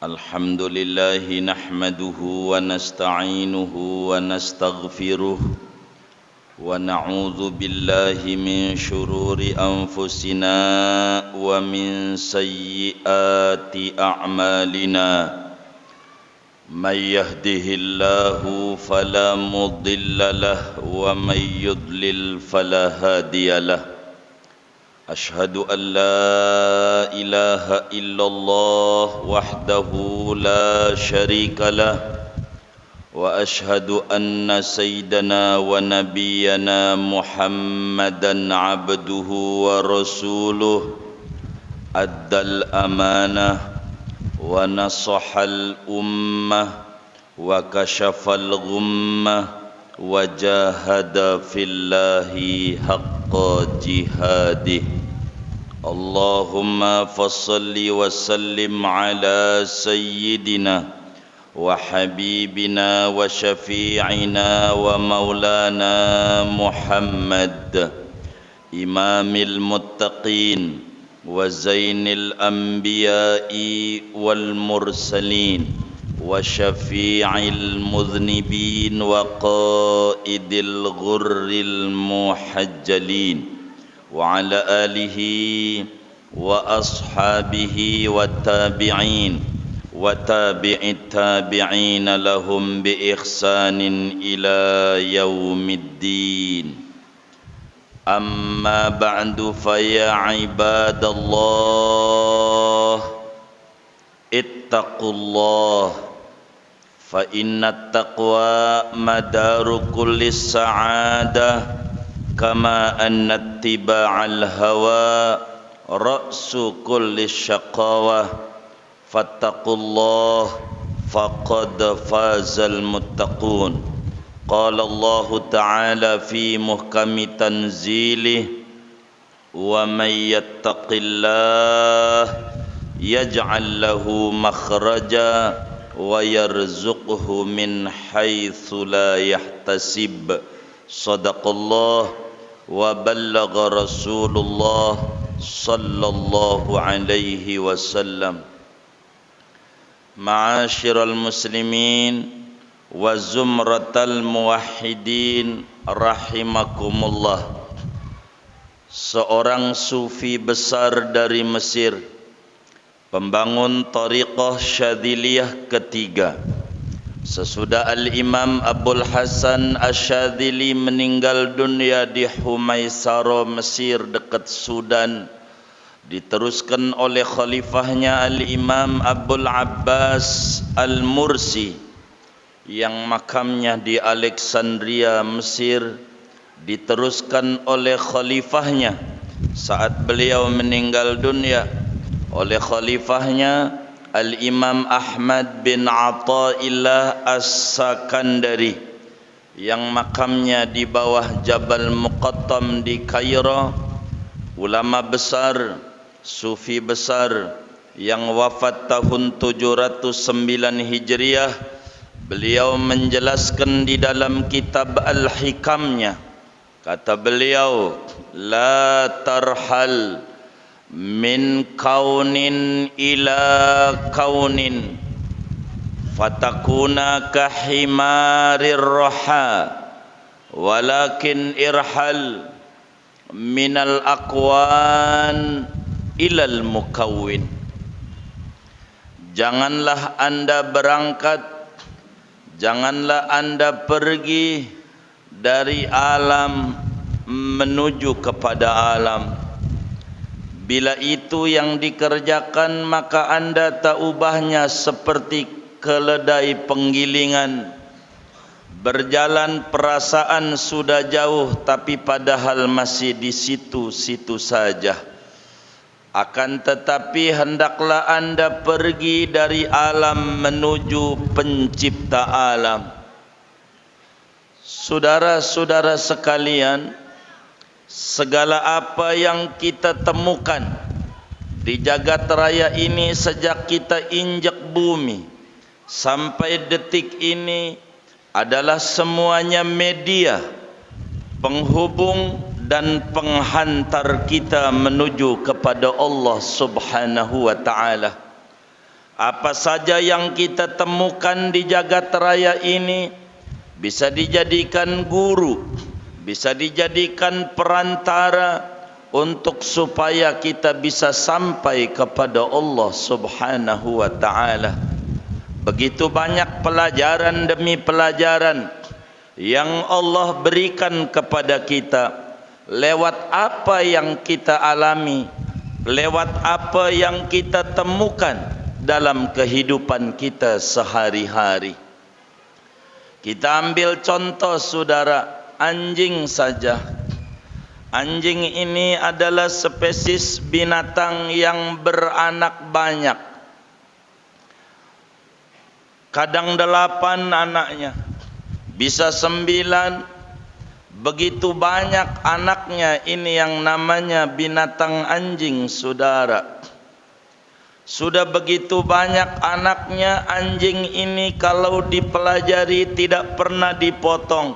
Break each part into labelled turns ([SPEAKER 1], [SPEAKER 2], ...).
[SPEAKER 1] Alhamdulillah nahmaduhu wa nasta'inuhu wa nastaghfiruh wa na'udzu billahi min shururi anfusina wa min sayyiati a'malina. May yahdihillahu fala mudilla lahu wa may yudlil fala hadiyalah. Ashhadu an la ilaha illallah wahdahu la syarika lah wa ashhadu anna sayyidana wa nabiyyana Muhammadan abduhu wa rasuluh addal amanah wa nasahal ummah wa kashafal ghummah wa jahada fillahi haqqa jihadih. Allahumma fassalli wa sallim ala sayyidina wa habibina wa syafi'ina wa maulana Muhammad imamil muttaqin wa zainil anbiya'i wal mursalin wa syafi'il mudhnibin wa qaidil ghurril muhajjalin wa ala alihi wa ashabihi wa tabi'in wa tabi'it tabi'in lahum bi ihsanin ila yaumiddin. Amma ba'du fa ya ibadallah ittaqullah fa inna taqwa madaru kulli sa'adah kama anna ittiba'al hawa ra'su kulli syaqawah fattaqullah faqad fazal muttaqun. Qala Allah ta'ala fi muhkami tanzilih wa may yattaqillah yaj'al lahu makhraja wa yarzuqhu min haitsu la yahtasib. Sadaqallah wa ballagha Rasulullah sallallahu alaihi wasallam. Ma'asyiral muslimin wa zumratal muwahhidin rahimakumullah. Seorang sufi besar dari Mesir, pembangun thariqah Syadziliyah ketiga, sesudah Al-Imam Abul Hasan Asy-Syadzili meninggal dunia di Humaisara, Mesir dekat Sudan, diteruskan oleh khalifahnya Al-Imam Abul Abbas Al-Mursi yang makamnya di Alexandria, Mesir, diteruskan oleh khalifahnya saat beliau meninggal dunia oleh khalifahnya Al-Imam Ahmad bin Athaillah As-Sakandari yang makamnya di bawah Jabal Muqattam di Kairo. Ulama besar, sufi besar yang wafat tahun 709 Hijriah. Beliau menjelaskan di dalam kitab Al-Hikamnya, kata beliau, la tarhal min kaunin ila kaunin fatakuna kahimarir raha walakin irhal minal aqwan ilal mukawwin. Janganlah anda berangkat, janganlah anda pergi dari alam menuju kepada alam. Bila itu yang dikerjakan, maka anda tak ubahnya seperti keledai penggilingan. Berjalan perasaan sudah jauh, tapi padahal masih di situ-situ saja. Akan tetapi hendaklah anda pergi dari alam menuju pencipta alam. Saudara-saudara sekalian, segala apa yang kita temukan di jagat raya ini sejak kita injak bumi sampai detik ini adalah semuanya media penghubung dan penghantar kita menuju kepada Allah Subhanahu wa taala. Apa saja yang kita temukan di jagat raya ini bisa dijadikan guru, bisa dijadikan perantara untuk supaya kita bisa sampai kepada Allah Subhanahu wa taala. Begitu banyak pelajaran demi pelajaran yang Allah berikan kepada kita lewat apa yang kita alami, lewat apa yang kita temukan dalam kehidupan kita sehari-hari. Kita ambil contoh saudara, anjing saja. Anjing ini adalah spesies binatang yang beranak banyak. Kadang 8 anaknya, bisa 9. Begitu banyak anaknya, ini yang namanya binatang anjing saudara. Sudah begitu banyak anaknya, anjing ini kalau dipelajari tidak pernah dipotong.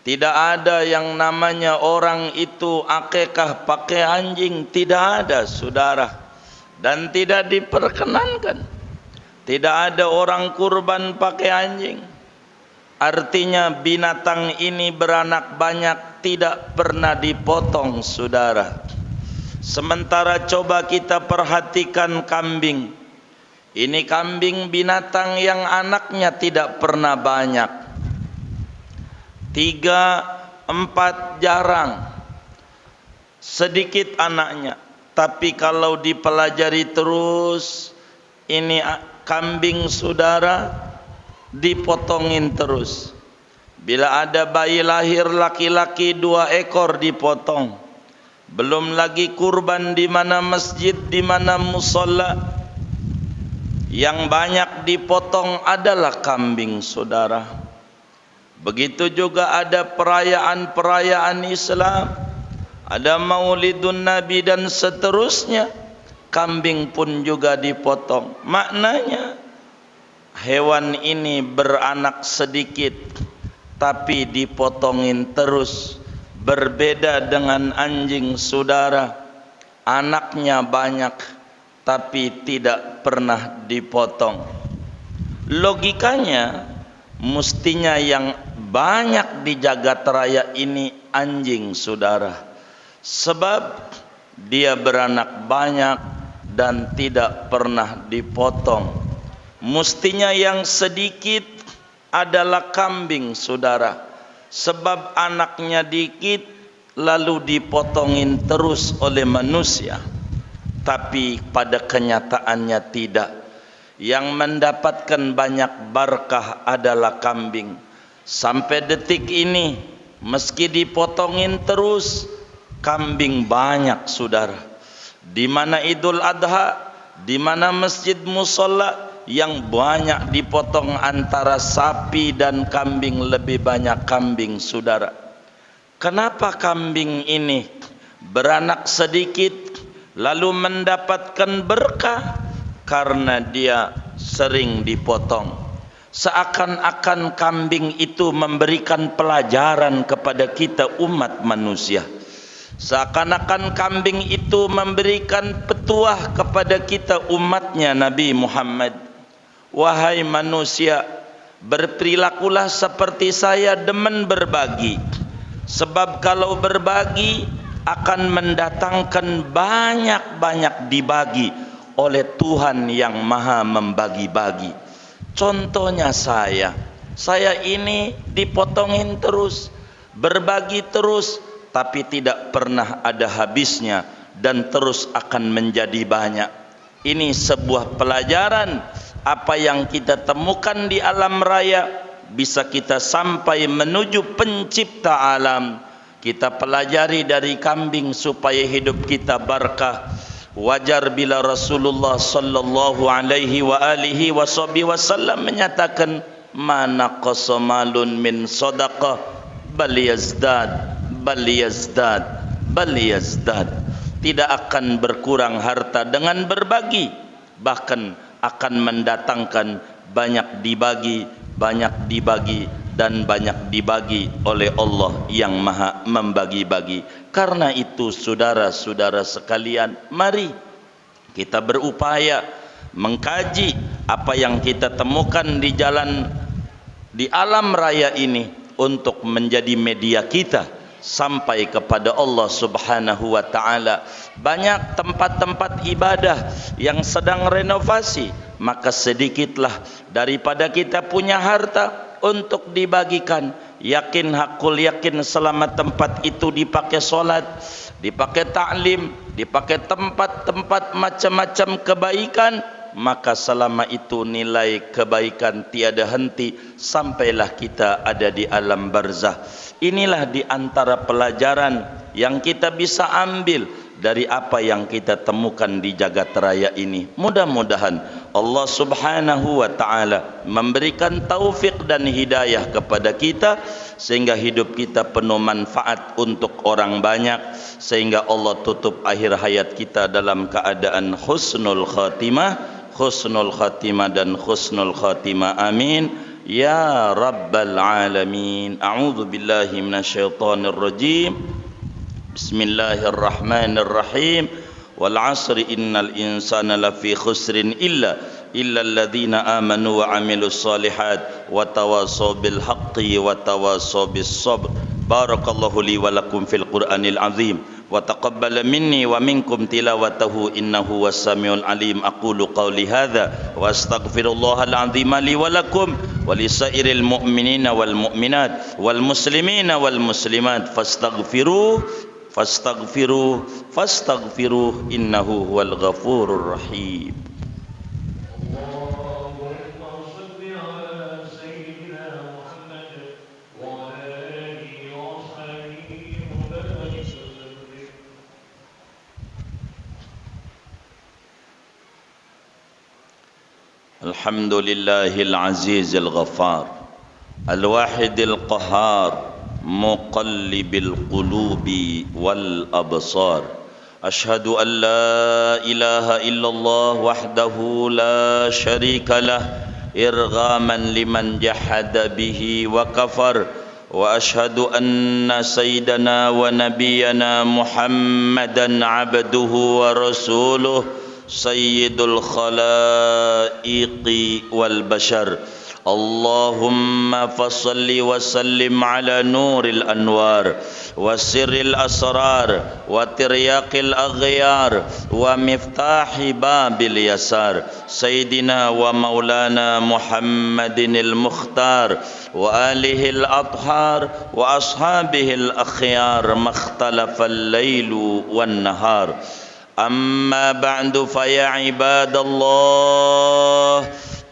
[SPEAKER 1] Tidak ada yang namanya orang itu akikah pakai anjing, tidak ada saudara, dan tidak diperkenankan. Tidak ada orang kurban pakai anjing. Artinya binatang ini beranak banyak, tidak pernah dipotong saudara. Sementara coba kita perhatikan kambing. Ini kambing binatang yang anaknya tidak pernah banyak. 3, 4 jarang, sedikit anaknya. Tapi kalau dipelajari terus, ini kambing saudara dipotongin terus. Bila ada bayi lahir laki-laki 2 ekor dipotong. Belum lagi kurban di mana masjid, di mana musalla. Yang banyak dipotong adalah kambing saudara. Begitu juga ada perayaan-perayaan Islam, ada maulidun Nabi dan seterusnya, kambing pun juga dipotong. Maknanya hewan ini beranak sedikit tapi dipotongin terus. Berbeda dengan anjing saudara, anaknya banyak tapi tidak pernah dipotong. Logikanya mestinya yang banyak di jagat raya ini anjing saudara, sebab dia beranak banyak dan tidak pernah dipotong. Mestinya yang sedikit adalah kambing saudara, sebab anaknya dikit lalu dipotongin terus oleh manusia. Tapi pada kenyataannya tidak. Yang mendapatkan banyak berkah adalah kambing. Sampai detik ini, meski dipotongin terus, kambing banyak saudara. Di mana Idul Adha, di mana masjid musalla, yang banyak dipotong antara sapi dan kambing, lebih banyak kambing saudara. Kenapa kambing ini beranak sedikit lalu mendapatkan berkah? Karena dia sering dipotong. Seakan-akan kambing itu memberikan pelajaran kepada kita umat manusia. Seakan-akan kambing itu memberikan petuah kepada kita umatnya Nabi Muhammad. Wahai manusia, berperilakulah seperti saya, demen berbagi. Sebab kalau berbagi akan mendatangkan banyak-banyak dibagi oleh Tuhan yang maha membagi-bagi. Contohnya saya ini dipotongin terus, berbagi terus, tapi tidak pernah ada habisnya dan terus akan menjadi banyak. Ini sebuah pelajaran. Apa yang kita temukan di alam raya bisa kita sampai menuju pencipta alam. Kita pelajari dari kambing supaya hidup kita barakah. Wajar bila Rasulullah sallallahu alaihi wa alihi wasallam menyatakan, mana qasamalun min sadaqah bal yazdad bal yazdad bal yazdad. Tidak akan berkurang harta dengan berbagi, bahkan akan mendatangkan banyak dibagi, banyak dibagi, dan banyak dibagi oleh Allah yang maha membagi-bagi. Karena itu saudara-saudara sekalian, mari kita berupaya mengkaji apa yang kita temukan di jalan di alam raya ini untuk menjadi media kita sampai kepada Allah Subhanahu wa taala. Banyak tempat-tempat ibadah yang sedang renovasi, maka sedikitlah daripada kita punya harta untuk dibagikan. Yakin hakul yakin selama tempat itu dipakai solat, dipakai ta'lim, dipakai tempat-tempat macam-macam kebaikan, maka selama itu nilai kebaikan tiada henti sampailah kita ada di alam barzah. Inilah di antara pelajaran yang kita bisa ambil dari apa yang kita temukan di jagat raya ini. Mudah-mudahan Allah Subhanahu wa taala memberikan taufik dan hidayah kepada kita sehingga hidup kita penuh manfaat untuk orang banyak, sehingga Allah tutup akhir hayat kita dalam keadaan husnul khatimah dan husnul khatimah. Amin ya rabbal alamin. A'udzu billahi minasyaitonir rajim. Bismillahirrahmanirrahim. Wal 'asri innal insana lafi khusrin illa alladhina amanu wa 'amilus solihat wa tawassaw bil haqqi wa tawassaw bis sabr. Barakallahu li wa lakum fil Qur'anil azim wa taqabbala minni wa minkum tilawatahu innahu was-sami'ul alim. Aqulu qawli hadza wa astaghfirullahal azim li wa lakum wa lisairil mu'minina wal mu'minat wal muslimina wal muslimat fastaghfiruh innahu huwal ghafurur rahim. Alhamdulillahil azizil ghafar al-wahidil qahhar muqallibil qulubi wal absar. Ashhadu an la ilaha illallah wahdahu la syarika lah irghaman liman jahada bihi wa kafar. Wa ashhadu anna sayyidana wa nabiyyana Muhammadan abduhu wa rasuluh sayyidul khalaiqi wal bashar. Allahumma fasalli wa sallim ala nuril anwar wa sirril asrar wa tiryaqil aghyar wa miftahi babil yasar sayyidina wa maulana Muhammadinil mukhtar wa alihil athhar wa ashabihil akhyar makhtalafal lailu wan nahar. Amma ba'du fa ya ibadallah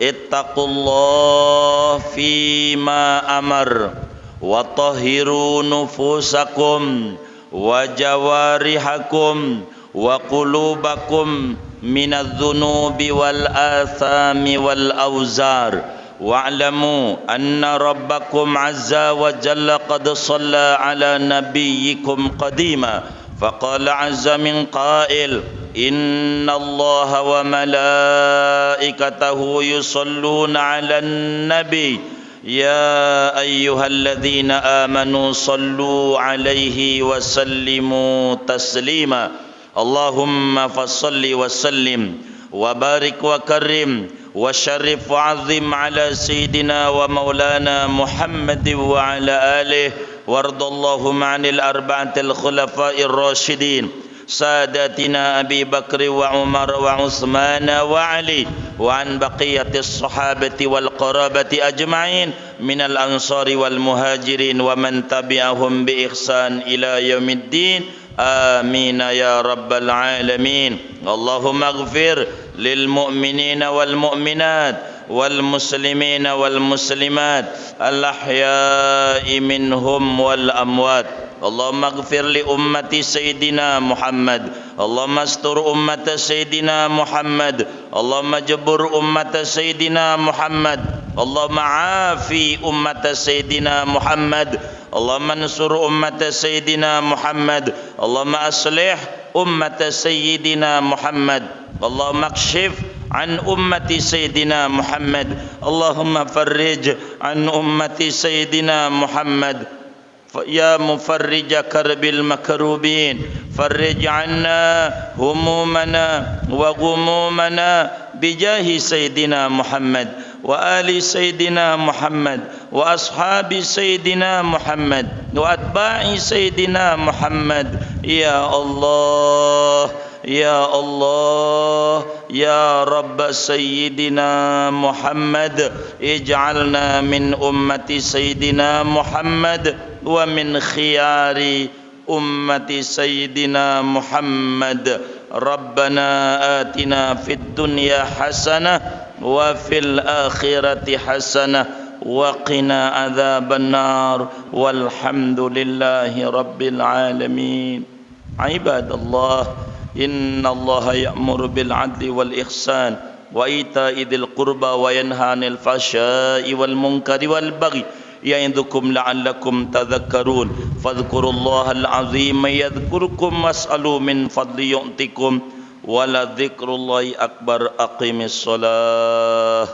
[SPEAKER 1] ittaqullah fima amar wa tahhiru nufusakum wa jawarihakum wa qulubakum minadh-dhunubi wal athami wal awzar. Wa'lamu anna rabbakum azza wa jalla qad shalla ala nabiyyikum qadima faqala azza min qail inna allaha wa malaikatahu yusalluna ala nabi ya ayyuhalladzina amanu sallu alaihi wa sallimu taslima. Allahumma fasalli wa sallim wa barik wa karim wa syarif wa azim ala sayyidina wa maulana Muhammad wa ala alihi wardallahum anil arba'atil khulafa'ir rasyidin ساداتنا أبي بكر وعمر وعثمان وعلي وعن بقية الصحابة والقرابة أجمعين من الأنصار والمهاجرين ومن تبعهم بإحسان إلى يوم الدين آمين يا رب العالمين. اللهم اغفر للمؤمنين والمؤمنات والمسلمين والمسلمات الأحياء منهم والأموات. اللهم اغفر لأمة سيدنا محمد. اللهم استر أمة سيدنا محمد. اللهم جبر أمة سيدنا محمد. اللهم عافي أمة سيدنا محمد. اللهم انصر أمة سيدنا محمد. اللهم أصلح أمة سيدنا محمد. اللهم اكشف عن أمة سيدنا محمد اللهم فرج عن أمة سيدنا محمد يا مفرج كرب المكروبين فرج عنا همومنا وغمومنا بجاه سيدنا محمد وآل سيدنا محمد وأصحاب سيدنا محمد وأتباع سيدنا محمد يا الله يا الله يا رب سيدنا محمد اجعلنا من أمة سيدنا محمد ومن خيار أمة سيدنا محمد ربنا آتنا في الدنيا حسنة وفي الآخرة حسنة وقنا عذاب النار والحمد لله رب العالمين عباد الله إن الله يأمر بالعدل والإحسان وإيتاء ذي القربى وينهى عن الفحشاء والمنكر والبغي يعظكم لعلكم تذكرون فاذكروا الله العظيم يذكركم واسألوا من فضل يؤتكم ولذكر الله أكبر أقم الصلاة